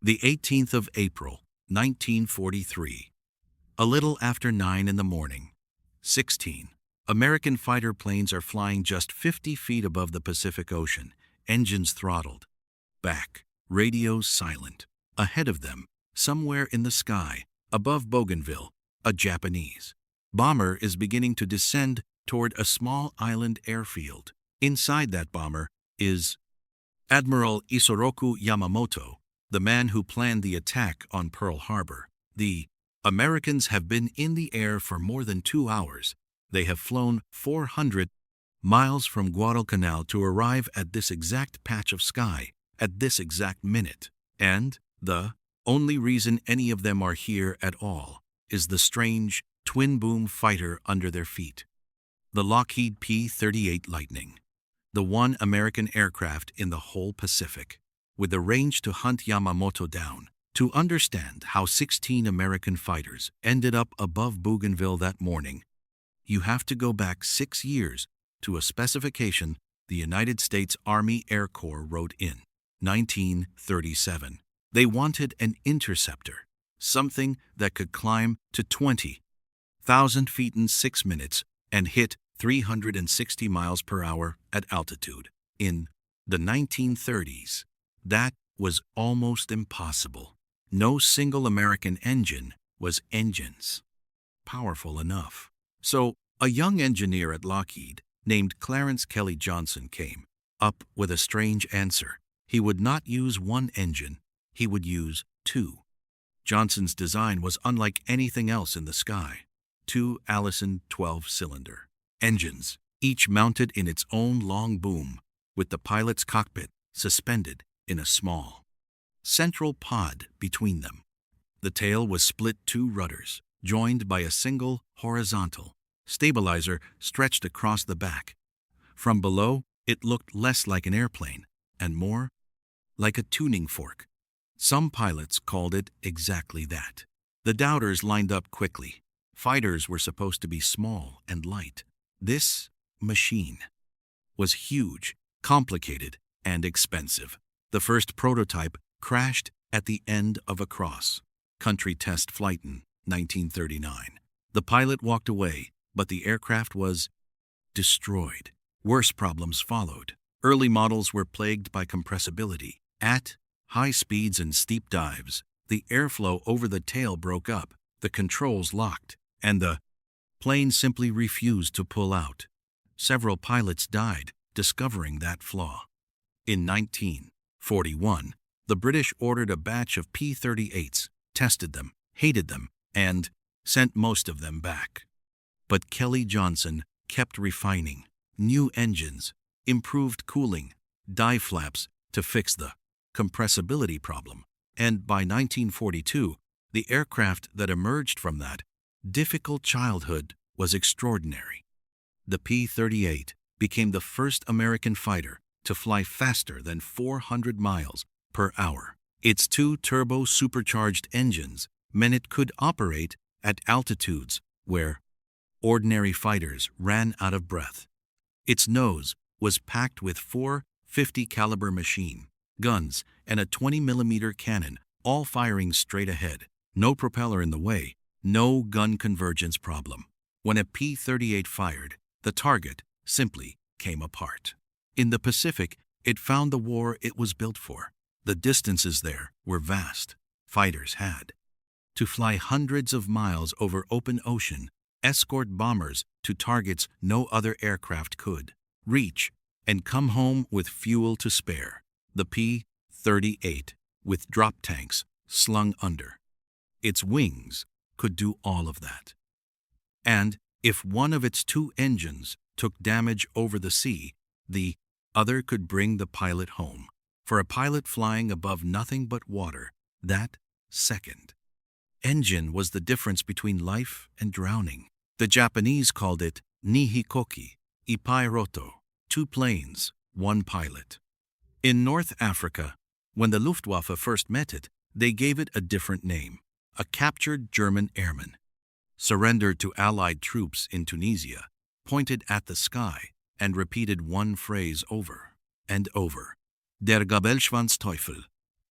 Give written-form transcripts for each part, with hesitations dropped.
The 18th of April, 1943. A little after 9 in the morning. 16. American fighter planes are flying just 50 feet above the Pacific Ocean, engines throttled. Back, radios silent. Ahead of them, somewhere in the sky, above Bougainville, a Japanese bomber is beginning to descend toward a small island airfield. Inside that bomber is Admiral Isoroku Yamamoto, the man who planned the attack on Pearl Harbor. The Americans have been in the air for more than 2 hours. They have flown 400 miles from Guadalcanal to arrive at this exact patch of sky, at this exact minute. And the only reason any of them are here at all is the strange twin-boom fighter under their feet. The Lockheed P-38 Lightning, the one American aircraft in the whole Pacific, with the range to hunt Yamamoto down. To understand how 16 American fighters ended up above Bougainville that morning, you have to go back 6 years to a specification the United States Army Air Corps wrote in 1937. They wanted an interceptor, something that could climb to 20,000 feet in 6 minutes and hit 360 miles per hour at altitude. In the 1930s, that was almost impossible. No single American engine was powerful enough. So, a young engineer at Lockheed named Clarence Kelly Johnson came up with a strange answer. He would not use one engine, he would use 2. Johnson's design was unlike anything else in the sky. 2 Allison 12-cylinder engines, each mounted in its own long boom, with the pilot's cockpit suspended in a small central pod between them. The tail was split 2 rudders, joined by a single horizontal stabilizer stretched across the back. From below, it looked less like an airplane and more like a tuning fork. Some pilots called it exactly that. The doubters lined up quickly. Fighters were supposed to be small and light. This machine was huge, complicated, and expensive. The first prototype crashed at the end of a cross-country test flight in 1939. The pilot walked away, but the aircraft was destroyed. Worse problems followed. Early models were plagued by compressibility. At high speeds and steep dives, the airflow over the tail broke up, the controls locked, and the plane simply refused to pull out. Several pilots died discovering that flaw. In 1941, the British ordered a batch of P-38s, tested them, hated them, and sent most of them back. But Kelly Johnson kept refining. New engines, improved cooling, dive flaps to fix the compressibility problem. And by 1942, the aircraft that emerged from that difficult childhood was extraordinary. The P-38 became the first American fighter to fly faster than 400 miles per hour. Its 2 turbo-supercharged engines meant it could operate at altitudes where ordinary fighters ran out of breath. Its nose was packed with 4 .50-caliber machine guns and a 20-millimeter cannon, all firing straight ahead. No propeller in the way, no gun convergence problem. When a P-38 fired, the target simply came apart. In the Pacific, it found the war it was built for. The distances there were vast. Fighters had to fly hundreds of miles over open ocean, escort bombers to targets no other aircraft could reach, and come home with fuel to spare. The P-38, with drop tanks slung under its wings, could do all of that. And if one of its 2 engines took damage over the sea, the other could bring the pilot home. For a pilot flying above nothing but water, that second engine was the difference between life and drowning. The Japanese called it Nihikoki, Ipairoto, 2 planes, 1 pilot. In North Africa, when the Luftwaffe first met it, they gave it a different name. A captured German airman surrendered to Allied troops in Tunisia, pointed at the sky, and repeated one phrase over and over. Der Gabelschwanzteufel,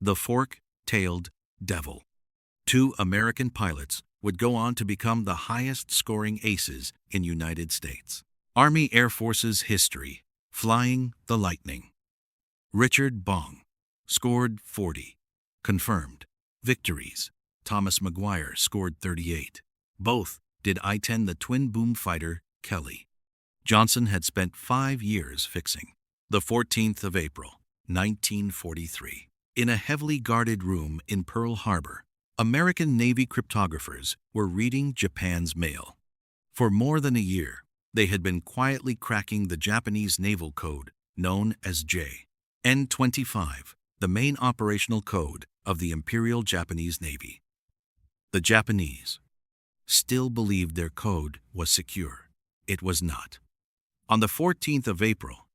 the fork tailed devil. 2 American pilots would go on to become the highest-scoring aces in United States Army Air Force's history. Flying the Lightning. Richard Bong scored 40. Confirmed. Victories. Thomas McGuire scored 38. Both did I-10 the twin-boom fighter Kelly. Johnson had spent 5 years fixing. The 14th of April, 1943. In a heavily guarded room in Pearl Harbor, American Navy cryptographers were reading Japan's mail. For more than a year, they had been quietly cracking the Japanese naval code known as N-25, the main operational code of the Imperial Japanese Navy. The Japanese still believed their code was secure. It was not. On the 14th of April,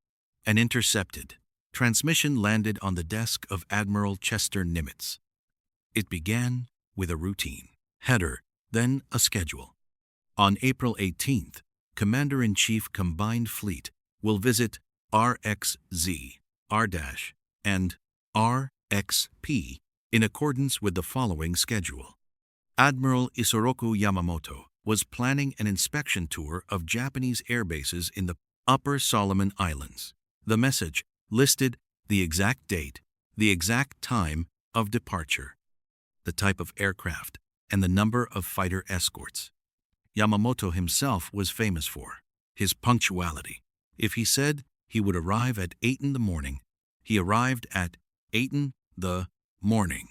an intercepted transmission landed on the desk of Admiral Chester Nimitz. It began with a routine header, then a schedule. On April 18th, Commander-in-Chief Combined Fleet will visit RXZ, R- and RXP in accordance with the following schedule. Admiral Isoroku Yamamoto was planning an inspection tour of Japanese air bases in the Upper Solomon Islands. The message listed the exact date, the exact time of departure, the type of aircraft, and the number of fighter escorts. Yamamoto himself was famous for his punctuality. If he said he would arrive at 8 in the morning, he arrived at 8 in the morning.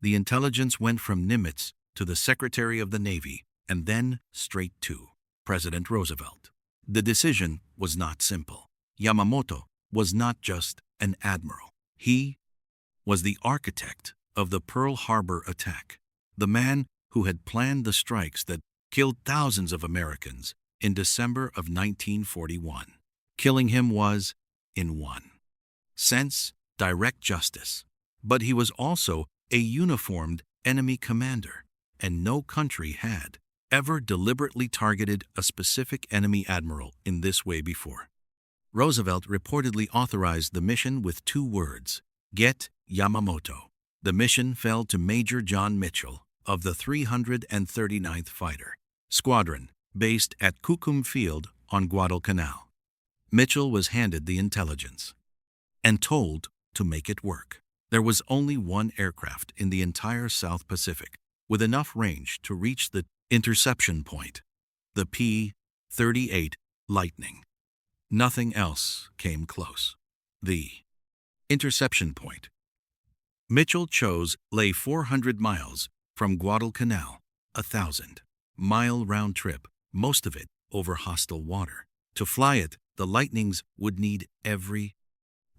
The intelligence went from Nimitz to the Secretary of the Navy and then straight to President Roosevelt. The decision was not simple. Yamamoto was not just an admiral. He was the architect of the Pearl Harbor attack, the man who had planned the strikes that killed thousands of Americans in December of 1941. Killing him was, in one sense, direct justice. But he was also a uniformed enemy commander, and no country had ever deliberately targeted a specific enemy admiral in this way before. Roosevelt reportedly authorized the mission with 2 words: get Yamamoto. The mission fell to Major John Mitchell of the 339th Fighter Squadron, based at Kukum Field on Guadalcanal. Mitchell was handed the intelligence and told to make it work. There was only one aircraft in the entire South Pacific with enough range to reach the interception point, the P-38 Lightning. Nothing else came close. The interception point Mitchell chose lay 400 miles from Guadalcanal, a 1,000-mile round trip, most of it over hostile water. To fly it, the Lightnings would need every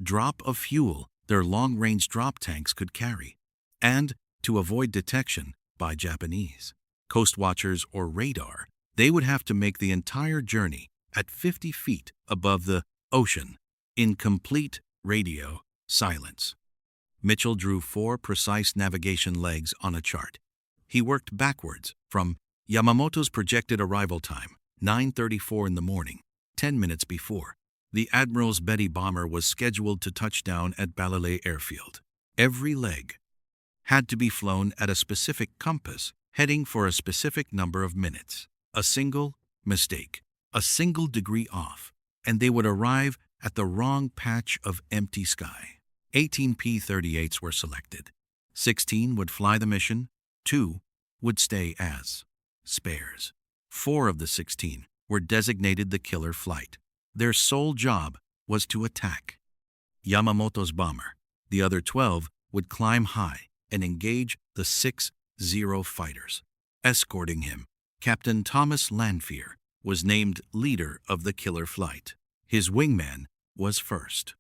drop of fuel their long-range drop tanks could carry, and to avoid detection by Japanese coast watchers or radar, they would have to make the entire journey at 50 feet above the ocean in complete radio silence. Mitchell drew 4 precise navigation legs on a chart. He worked backwards from Yamamoto's projected arrival time, 9:34 in the morning, 10 minutes before. The Admiral's Betty bomber was scheduled to touch down at Balile Airfield. Every leg had to be flown at a specific compass, heading for a specific number of minutes. A single mistake, a single degree off, and they would arrive at the wrong patch of empty sky. 18 P-38s were selected. 16 would fly the mission, 2 would stay as spares. 4 of the 16 were designated the killer flight. Their sole job was to attack Yamamoto's bomber. The other 12 would climb high and engage the 6-0 fighters. Escorting him, Captain Thomas Lanphier was named leader of the killer flight. His wingman was first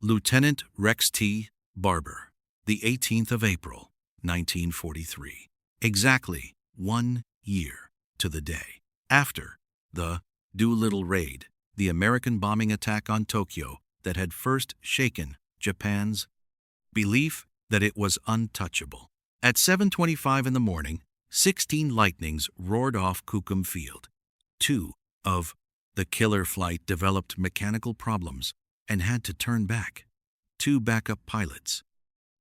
Lieutenant Rex T. Barber, the 18th of April, 1943. Exactly 1 year to the day after the Doolittle Raid, the American bombing attack on Tokyo that had first shaken Japan's belief that it was untouchable. At 7:25 in the morning, 16 Lightnings roared off Kukum Field. 2 of the killer flight developed mechanical problems and had to turn back. 2 backup pilots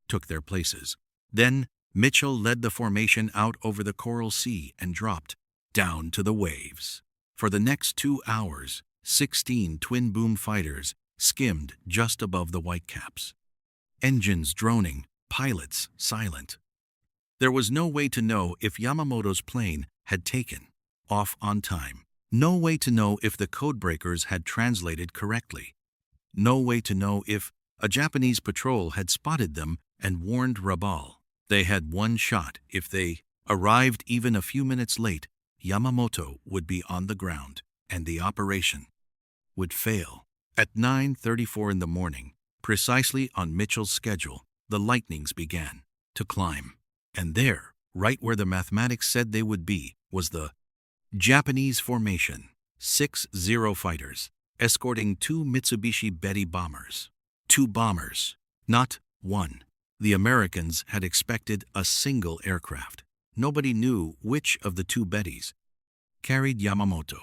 took their places. Then Mitchell led the formation out over the Coral Sea and dropped down to the waves. For the next 2 hours, 16 twin-boom fighters skimmed just above the Whitecaps. Engines droning, pilots silent. There was no way to know if Yamamoto's plane had taken off on time. No way to know if the codebreakers had translated correctly. No way to know if a Japanese patrol had spotted them and warned Rabaul. They had one shot. If they arrived even a few minutes late, Yamamoto would be on the ground, and the operation would fail. At 9:34 in the morning, precisely on Mitchell's schedule, the Lightnings began to climb. And there, right where the mathematics said they would be, was the Japanese formation, 60 fighters, escorting 2 Mitsubishi Betty bombers. 2 bombers, not one. The Americans had expected a single aircraft. Nobody knew which of the 2 Bettys carried Yamamoto.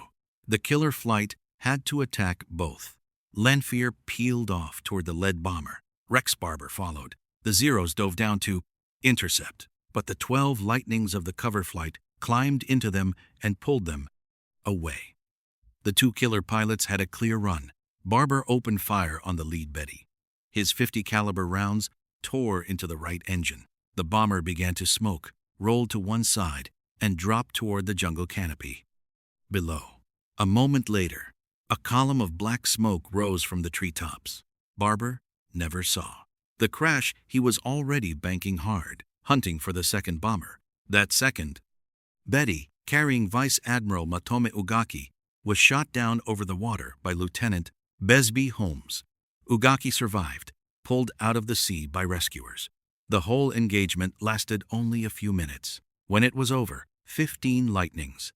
The killer flight had to attack both. Lanphier peeled off toward the lead bomber. Rex Barber followed. The Zeros dove down to intercept, but the 12 Lightnings of the cover flight climbed into them and pulled them away. The 2 killer pilots had a clear run. Barber opened fire on the lead Betty. His .50 caliber rounds tore into the right engine. The bomber began to smoke, rolled to one side, and dropped toward the jungle canopy below. A moment later, a column of black smoke rose from the treetops. Barber never saw the crash. He was already banking hard, hunting for the second bomber. That second Betty, carrying Vice Admiral Matome Ugaki, was shot down over the water by Lieutenant Besby Holmes. Ugaki survived, pulled out of the sea by rescuers. The whole engagement lasted only a few minutes. When it was over, 15 Lightnings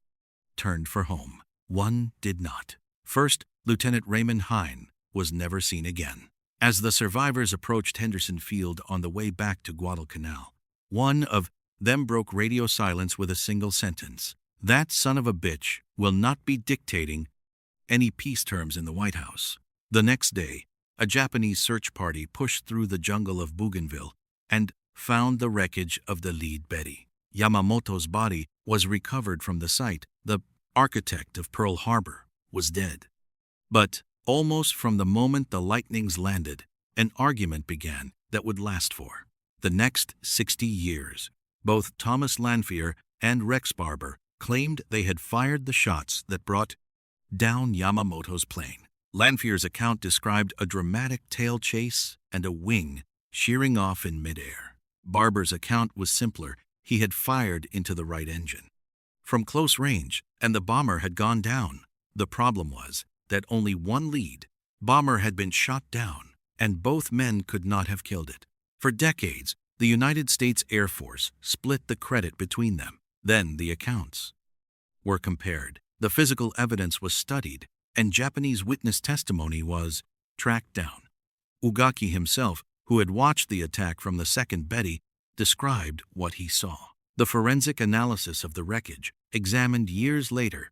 turned for home. One did not. First, Lieutenant Raymond Hine was never seen again. As the survivors approached Henderson Field on the way back to Guadalcanal, one of them broke radio silence with a single sentence. "That son of a bitch will not be dictating any peace terms in the White House." The next day, a Japanese search party pushed through the jungle of Bougainville and found the wreckage of the lead Betty. Yamamoto's body was recovered from the site. The architect of Pearl Harbor was dead. But almost from the moment the Lightnings landed, an argument began that would last for the next 60 years. Both Thomas Lanphier and Rex Barber claimed they had fired the shots that brought down Yamamoto's plane. Lanphier's account described a dramatic tail chase and a wing shearing off in midair. Barber's account was simpler. He had fired into the right engine from close range, and the bomber had gone down. The problem was that only one lead bomber had been shot down, and both men could not have killed it. For decades, the United States Air Force split the credit between them. Then the accounts were compared. The physical evidence was studied, and Japanese witness testimony was tracked down. Ugaki himself, who had watched the attack from the second Betty, described what he saw. The forensic analysis of the wreckage, examined years later,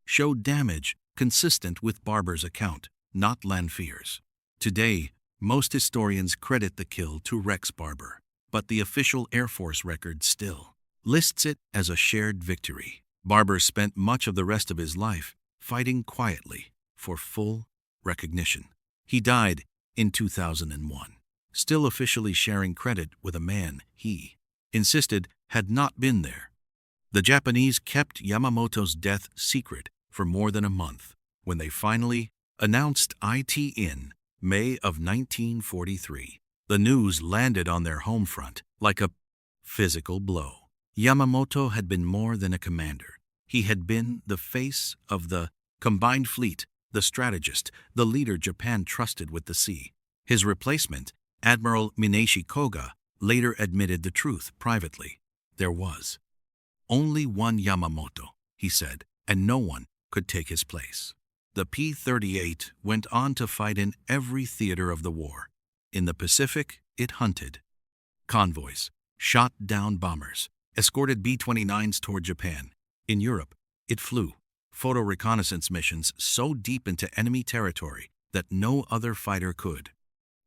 showed damage consistent with Barber's account, not Lanphier's. Today, most historians credit the kill to Rex Barber, but the official Air Force record still lists it as a shared victory. Barber spent much of the rest of his life fighting quietly for full recognition. He died in 2001, still officially sharing credit with a man he insisted had not been there. The Japanese kept Yamamoto's death secret for more than a month. When they finally announced it in May of 1943, the news landed on their home front like a physical blow. Yamamoto had been more than a commander. He had been the face of the combined fleet, the strategist, the leader Japan trusted with the sea. His replacement, Admiral Minashi Koga, later admitted the truth privately. There was only one Yamamoto, he said, and no one could take his place. The P-38 went on to fight in every theater of the war. In the Pacific, it hunted convoys, shot down bombers, escorted B-29s toward Japan. In Europe, it flew photo reconnaissance missions so deep into enemy territory that no other fighter could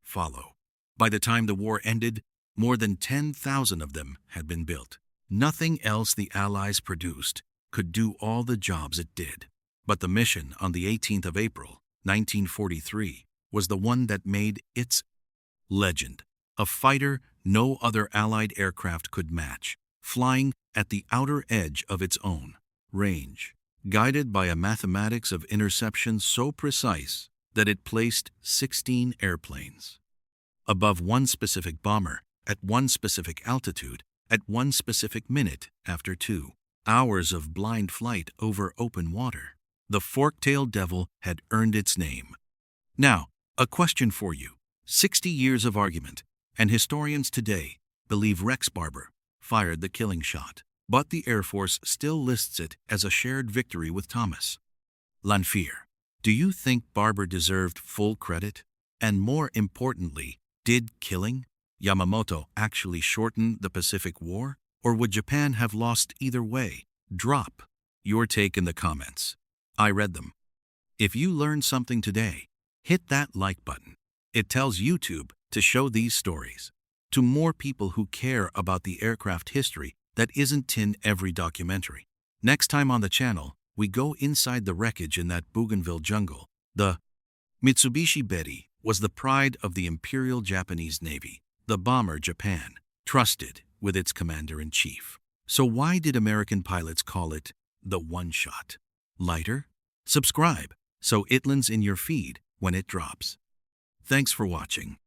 follow. By the time the war ended, More than 10,000 of them had been built. Nothing else the Allies produced could do all the jobs it did. But the mission on the 18th of April, 1943, was the one that made its legend. A fighter no other Allied aircraft could match, flying at the outer edge of its own range, guided by a mathematics of interception so precise that it placed 16 airplanes above one specific bomber, at one specific altitude, at one specific minute after 2 hours of blind flight over open water. The fork-tailed devil had earned its name. Now, a question for you. 60 years of argument, and historians today believe Rex Barber fired the killing shot, but the Air Force still lists it as a shared victory with Thomas Lanphier. Do you think Barber deserved full credit? And more importantly, did killing Yamamoto actually shorten the Pacific War? Or would Japan have lost either way? Drop your take in the comments. I read them. If you learned something today, hit that like button. It tells YouTube to show these stories to more people who care about the aircraft history that isn't in every documentary. Next time on the channel, we go inside the wreckage in that Bougainville jungle. The Mitsubishi Betty was the pride of the Imperial Japanese Navy, the bomber Japan trusted with its commander-in-chief. So why did American pilots call it the one-shot? Lighter? Subscribe so it lands in your feed when it drops. Thanks for watching.